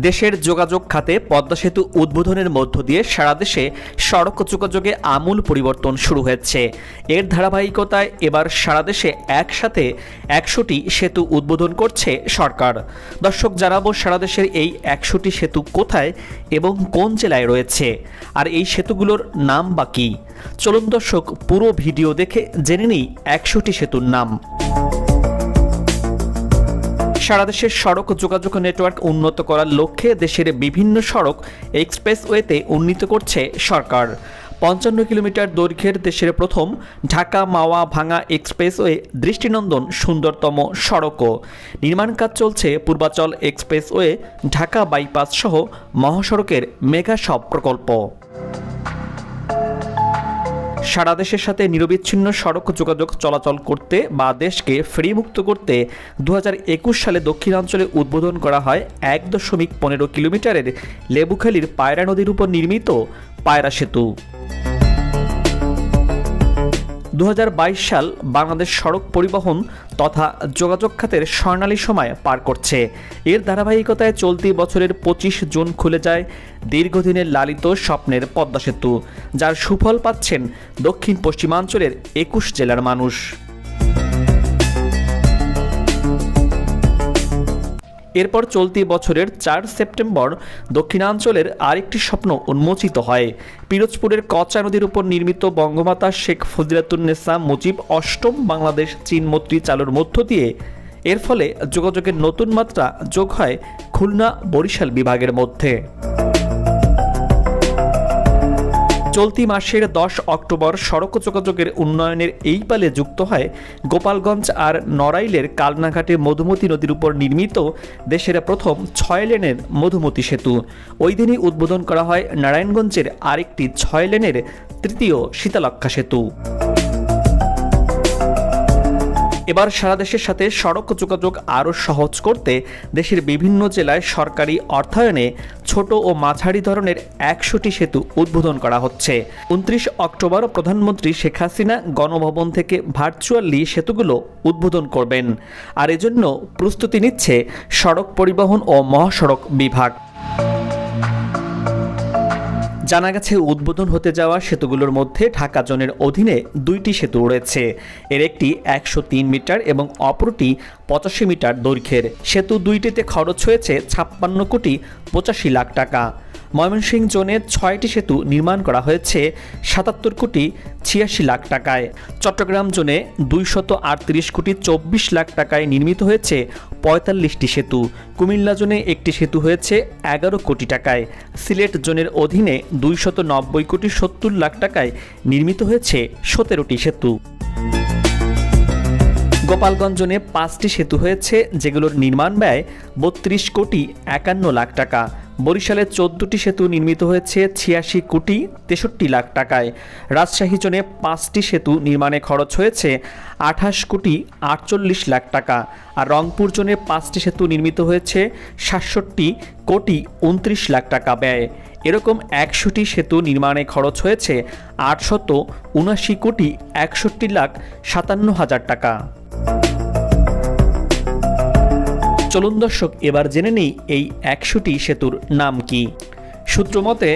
দেশের যোগাযোগ খাতে পদ্মা সেতু উদ্বোধনের মধ্য দিয়ে সারা দেশে সড়ক যোগাযোগে আমূল পরিবর্তন শুরু হয়েছে। এর ধারাবাহিকতায় এবার সারা দেশে একসাথে ১০০টি সেতু উদ্বোধন করছে সরকার। দর্শক, জানাবো সারা দেশের এই ১০০টি সেতু কোথায় এবং কোন জেলায় রয়েছে, আর এই সেতুগুলোর নাম বা কী। চলুন দর্শক, পুরো ভিডিও দেখে জেনে নিই ১০০টি সেতুর নাম। সারা দেশের সড়ক যোগাযোগ নেটওয়ার্ক উন্নত করার লক্ষ্যে দেশের বিভিন্ন সড়ক এক্সপ্রেসওয়েতে উন্নীত করছে সরকার। ৫৫ কিলোমিটার দৈর্ঘ্যের দেশের প্রথম ঢাকা মাওয়া ভাঙা এক্সপ্রেসওয়ে দৃষ্টিনন্দন সুন্দরতম সড়কও। নির্মাণ কাজ চলছে পূর্বাচল এক্সপ্রেসওয়ে, ঢাকা বাইপাস সহ মহাসড়কের মেগা সব প্রকল্প। সারা দেশের সাথে নিরবিচ্ছিন্ন সড়ক যোগাযোগ চলাচল করতে বা দেশকে ফ্রি মুক্ত করতে ২০২১ সালে দক্ষিণাঞ্চলে উদ্বোধন করা হয় ১.১৫ কিলোমিটারের লেবুখালীর পায়রা নদীর উপর নির্মিত পায়রা সেতু। ২০২২ সাল বাংলাদেশ সড়ক পরিবহন তথা যোগাযোগ খাতের স্বর্ণালী সময় পার করছে। এর ধারাবাহিকতায় চলতি বছরের ২৫ জুন খুলে যায় দীর্ঘদিনের লালিত স্বপ্নের পদ্মা সেতু, যার সুফল পাচ্ছেন দক্ষিণ পশ্চিমাঞ্চলের ২১ জেলার মানুষ। এরপর চলতি বছরের ৪ সেপ্টেম্বর দক্ষিণাঞ্চলের আরেকটি স্বপ্ন উন্মোচিত হয়। পিরোজপুরের কচা নদীর উপর নির্মিত বঙ্গমাতা শেখ ফজিলাতুন্নেসা মুজিব অষ্টম বাংলাদেশ চীন মৈত্রী চালুর মধ্য দিয়ে এর ফলে যোগাযোগের নতুন মাত্রা যোগ হয় খুলনা বরিশাল বিভাগের মধ্যে। চলতি মাসের ১০ অক্টোবর সড়ক যোগাযোগের উন্নয়নের এই পালে যুক্ত হয় গোপালগঞ্জ আর নড়াইলের কালনাঘাটে মধুমতি নদীর উপর নির্মিত দেশের প্রথম ৬ লেনের মধুমতি সেতু। ওই দিনই উদ্বোধন করা হয় নারায়ণগঞ্জের আরেকটি ৬ লেনের তৃতীয় শীতলক্ষ্যা সেতু। এবার সারা দেশের সাথে সড়ক যোগাযোগ আরও সহজ করতে দেশের বিভিন্ন জেলায় সরকারি অর্থায়নে ছোট ও মাঝারি ধরনের ১০০টি সেতু উদ্বোধন করা হচ্ছে। ২৯ অক্টোবর প্রধানমন্ত্রী শেখ হাসিনা গণভবন থেকে ভার্চুয়ালি সেতুগুলো উদ্বোধন করবেন, আর এজন্য প্রস্তুতি নিচ্ছে সড়ক পরিবহন ও মহাসড়ক বিভাগ। জানা গেছে, উদ্বোধন হতে যাওয়া সেতুগুলোর মধ্যে ঢাকা জোনের অধীনে ২টি সেতু রয়েছে। এর একটি ১০৩ মিটার এবং অপরটি ৮৫ মিটার দৈর্ঘ্যের। সেতু দুইটিতে খরচ হয়েছে ৫৬ কোটি ৮৫ লাখ টাকা। ময়মনসিংহ জোনে ৬টি সেতু নির্মাণ করা হয়েছে ৭৭ কোটি ৮৬ লাখ টাকায়। চট্টগ্রাম জোনে ২৩৮ কোটি ২৪ লাখ টাকায় নির্মিত হয়েছে ৪৫টি সেতু। কুমিল্লা জোনে একটি সেতু হয়েছে ১১ কোটি টাকায়। সিলেট জোনের অধীনে ২৯০ কোটি ৭০ লাখ টাকায় নির্মিত হয়েছে ১৭টি সেতু। গোপালগঞ্জ জোনে ৫টি সেতু হয়েছে, যেগুলোর নির্মাণ ব্যয় ৩২ কোটি ৫১ লাখ টাকা। বরিশালে ১৪টি সেতু নির্মিত হয়েছে ৮৬ কোটি ৬৩ লাখ টাকায়। রাজশাহী জোনে ৫টি সেতু নির্মাণে খরচ হয়েছে ২৮ কোটি ৪৮ লাখ টাকা। আর রংপুর জোনে ৫টি সেতু নির্মিত হয়েছে ৬৭ কোটি ২৯ লাখ টাকা ব্যয়। এরকম ১০০টি সেতু নির্মাণে খরচ হয়েছে ৮৭৯ কোটি ৬১ লাখ ৫৭ হাজার টাকা। চলুন দর্শক, এবার জেনে নিই এই ১০০টি সেতুর নাম কি। সূত্রমতে,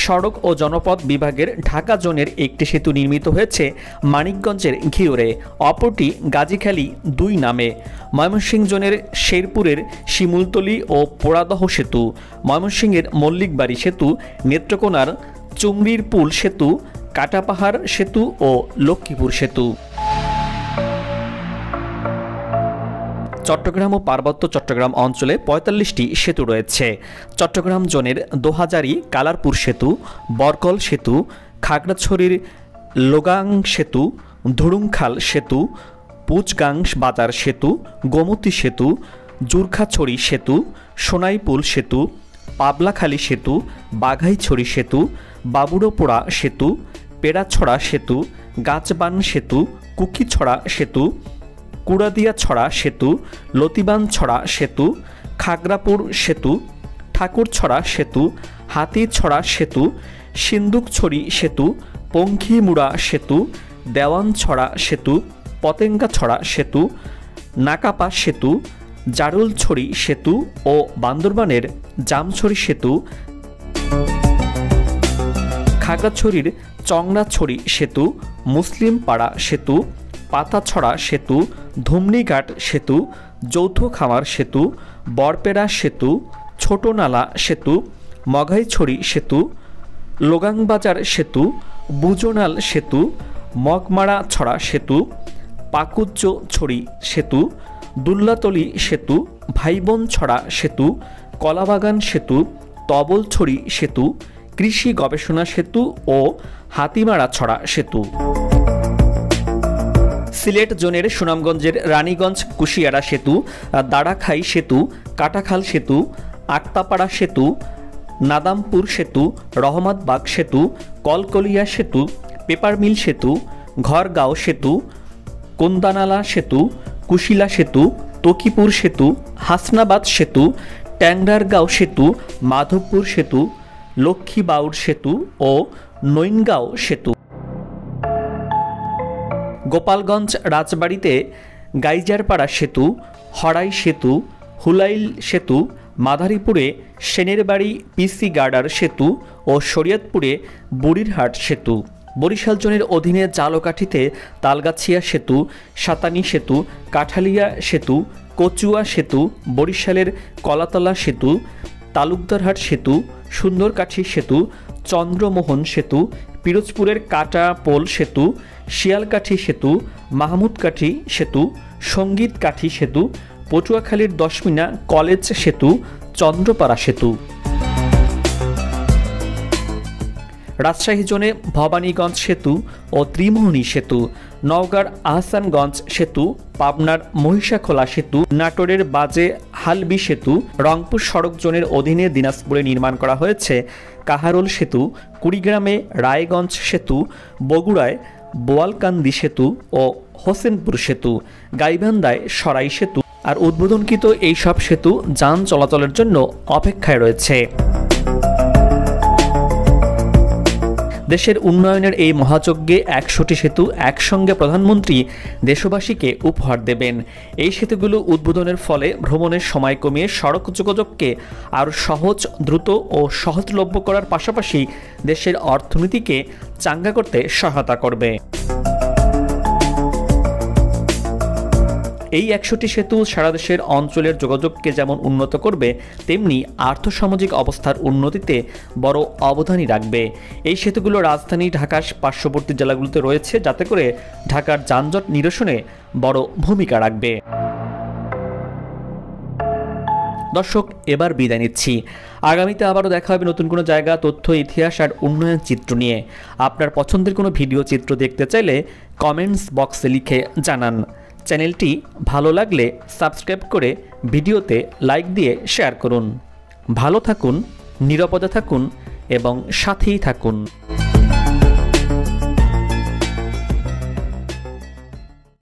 সড়ক ও জনপথ বিভাগের ঢাকা জোনের একটি সেতু নির্মিত হয়েছে মানিকগঞ্জের ঘিওরে, অপরটি গাজীখালী ২ নামে। ময়মনসিংহ জোনের শেরপুরের শিমুলতলী ও পোড়াদহ সেতু, ময়মনসিংহের মল্লিকবাড়ি সেতু, নেত্রকোনার চুংড়ির পুল সেতু, কাটাপাহাড় সেতু ও লক্ষ্মীপুর সেতু। চট্টগ্রাম ও পার্বত্য চট্টগ্রাম অঞ্চলে ৪৫টি সেতু রয়েছে। চট্টগ্রাম জোনের দোহাজারী কালারপুর সেতু, বরকল সেতু, খাগড়াছড়ির লোগাং সেতু, ধুড়ুংখাল সেতু, পুচগাং বাজার সেতু, গোমতী সেতু, জুরখাছড়ি সেতু, সোনাইপুল সেতু, পাবলাখালী সেতু, বাঘাইছড়ি সেতু, বাবুড়োপোড়া সেতু, পেড়াছড়া সেতু, গাছবান সেতু, কুকিছড়া সেতু, কুড়াদিয়াছড়া সেতু, লতিবানছড়া সেতু, খাগড়াপুর সেতু, ঠাকুরছড়া সেতু, হাতিছড়া সেতু, সিন্দুকছড়ি সেতু, পঙ্খিমুড়া সেতু, দেওয়ানছড়া সেতু, পতেঙ্গাছড়া সেতু, নাকাপা সেতু, জারুলছড়ি সেতু ও বান্দরবানের জামছড়ি সেতু, খাগড়াছড়ির চংড়াছড়ি সেতু, মুসলিম পাড়া সেতু, পাতাছড়া সেতু, ধুমনিঘাট সেতু, যৌথ খামার সেতু, বরপেড়া সেতু, ছোটনালা সেতু, মঘাইছড়ি সেতু, লোগাংবাজার সেতু, বুজোনাল সেতু, মগমারা ছড়া সেতু, পাকুজ্জ ছড়ি সেতু, দুল্লাতলি সেতু, ভাইবোন ছড়া সেতু, কলাবাগান সেতু, তবলছড়ি সেতু, কৃষি গবেষণা সেতু ও হাতিমারা ছড়া সেতু। সিলেট জোনের সুনামগঞ্জের রানীগঞ্জ কুশিয়ারা সেতু, দাড়াখাই সেতু, কাটাখাল সেতু, আক্তাপাড়া সেতু, নাদামপুর সেতু, রহমতবাগ সেতু, কলকলিয়া সেতু, পেপারমিল সেতু, ঘরগাঁও সেতু, কোন্দানালা সেতু, কুশিলা সেতু, তকিপুর সেতু, হাসনাবাদ সেতু, ট্যাংরারগাঁও সেতু, মাধবপুর সেতু, লক্ষ্মীবাউর সেতু ও নৈনগাঁও সেতু। গোপালগঞ্জ রাজবাড়িতে গাইজারপাড়া সেতু, হরাই সেতু, হুলাইল সেতু, মাদারীপুরে সেনের বাড়ি পিসি গার্ডার সেতু ও শরীয়তপুরে বুড়িরহাট সেতু। বরিশাল জোনের অধীনে জালকাঠিতে তালগাছিয়া সেতু, সাতানি সেতু, কাঠালিয়া সেতু, কচুয়া সেতু, বরিশালের কলাতলা সেতু, তালুকদারহাট সেতু, সুন্দরকাঠি সেতু, চন্দ্রমোহন সেতু, পিরোজপুরের কাটাপোল সেতু, শিয়ালকাঠি সেতু, মাহমুদকাঠি সেতু, সঙ্গীতকাঠি সেতু, পটুয়াখালীর দশমিনা কলেজ সেতু, চন্দ্রপাড়া সেতু। রাজশাহী জোনে ভবানীগঞ্জ সেতু ও ত্রিমোহনী সেতু, নওগাঁর আহসানগঞ্জ সেতু, পাবনার মহিষাখোলা সেতু, নাটোরের বাজে হালবি সেতু, রংপুর সড়ক জোনের অধীনে দিনাজপুরে নির্মাণ করা হয়েছে কাহারোল সেতু, কুড়িগ্রামে রায়গঞ্জ সেতু, বগুড়ায় বোয়ালকান্দি সেতু ও হোসেনপুর সেতু, গাইবান্ধায় সরাই সেতু। আর উদ্বোধনকৃত এই সব সেতু যান চলাচলের জন্য অপেক্ষায় রয়েছে। দেশের উন্নয়নের এই মহাযজ্ঞে 100টি সেতু একসঙ্গে প্রধানমন্ত্রী দেশবাসীকে উপহার দেবেন। এই সেতুগুলো উদ্বোধনের ফলে ভ্রমণের সময় কমিয়ে সড়ক যোগাযোগকে আরও সহজ, দ্রুত ও সহজলভ্য করার পাশাপাশি দেশের অর্থনীতিকে চাঙ্গা করতে সহায়তা করবে। এই 100টি সেতু সারা দেশের অঞ্চলের যোগাযোগকে যেমন উন্নত করবে, তেমনি আর্থসামাজিক অবস্থার উন্নতিতে বড় অবদানই রাখবে। এই সেতুগুলো রাজধানী ঢাকার পার্শ্ববর্তী জেলাগুলোতে রয়েছে, যাতে করে ঢাকার যানজট নিরসনে বড় ভূমিকা রাখবে। দর্শক, এবার বিদায় নিচ্ছি। আগামীতে আবারও দেখা হবে নতুন কোনো জায়গা, তথ্য, ইতিহাস আর উন্নয়ন চিত্র নিয়ে। আপনার পছন্দের কোনো ভিডিও চিত্র দেখতে চাইলে কমেন্টস বক্সে লিখে জানান। চ্যানেলটি ভালো লাগলে সাবস্ক্রাইব করে ভিডিওতে লাইক দিয়ে শেয়ার করুন। ভালো থাকুন, নিরাপদে থাকুন এবং সাথেই থাকুন।